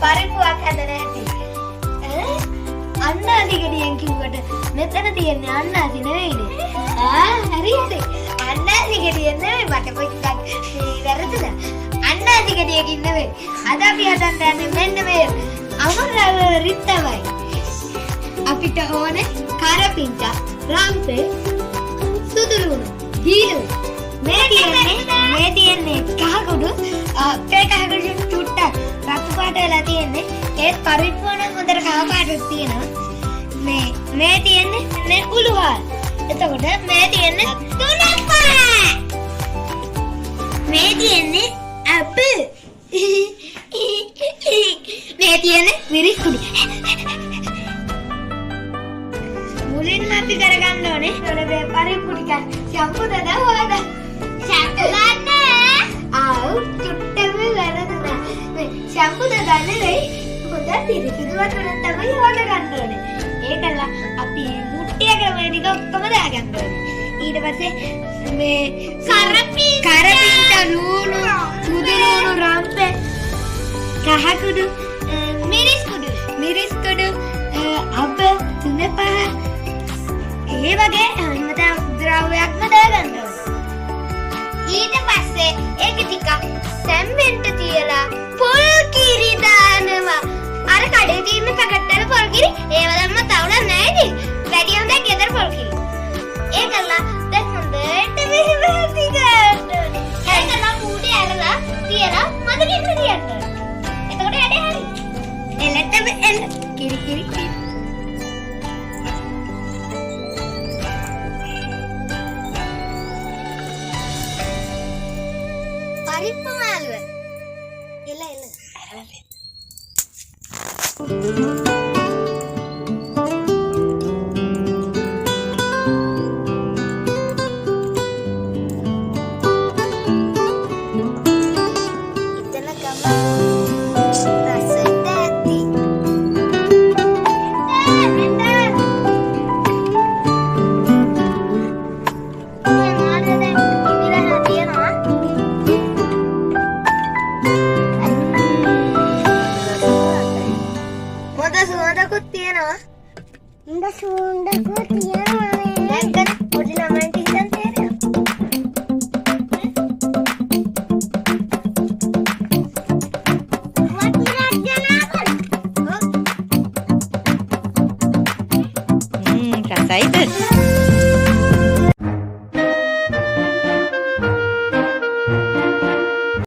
පරිප්පුවක් හදන්න ඇති. අන්නාසි ගෙඩියෙන් කිව්වට මෙතන තියෙන්නේ අන්නාසි නෙවෙයිනේ. හරියට. අන්නාසි ගෙඩියෙන් නෙවෙයි මට පොඩ්ඩක් වැරදුනා. අන්නාසි ගෙඩියකින් නෙවෙයි. අද අපි හදන්න යන්නේ මෙන්න මේ අමරවරිත් තමයි. අපිට ඕනේ කරපිංචා, රම්පේ, සුදුරුණු, හීරු. මේ තියෙන්නේ කහකුඩු. අපේ කහකුඩු චුට්ටක් රතු පාට වෙලා තියෙන්නේ. ඒත් පරිප්පුව නම් හොඳට කහ පාටක් තියෙනවා. මේ තියෙන්නේ මේ උළුවල්. එතකොට මේ තියෙන්නේ තුනපා. මේ තියෙන්නේ අප්පල්. මේ තියෙන්නේ මිරිස් කුඩු. මුලින්ම අපි කරගන්න ඕනේ මේ පරිප්පු ටික ෂැම්පු දාලා හොදන්න. ෂැම්පු ගන්න. චුට්ටම වැරදුනා. මේ ෂැම්පු දාන්නේ නෙයි. හොඳට පිරිසිදු වතුරෙන් තමයි හොදගන්න ඕනේ. ඒකලා අපි මුට්ටියක මේ ටික ඔක්කොම දාගන්න ඕනේ. ඊට පස්සේ මේ කරපිංචා ලුණු සුදුරුණු රම්පේ කහකුඩු මිරිස් කුඩු අප තුනපහ ඒ වගේ හැමදාම ද්‍රව්‍යයක්ම දාගන්න ඕනේ. ඊට පස්සේ ඒක ටිකක් සැම්බෙන්න තියලා පොල් කිරි දානවා. අර කඩේ තියෙන පැකට් වල පොල් කිරි ඒව දැම්ම තවුල නැහැ නේ. වැඩි හොඳයි ගෙදර පොල් කිරි. ඒකලා දැන් හොඳට මෙහෙම හදි ගන්න ඕනේ. ඒකලා කූඩේ ඇරලා තියලා මදකින් තියන්න ඕනේ. එතකොට වැඩේ හරි. එලටම එල කිරි කිරි කිරි. පරිප්පු මාළුව. එල.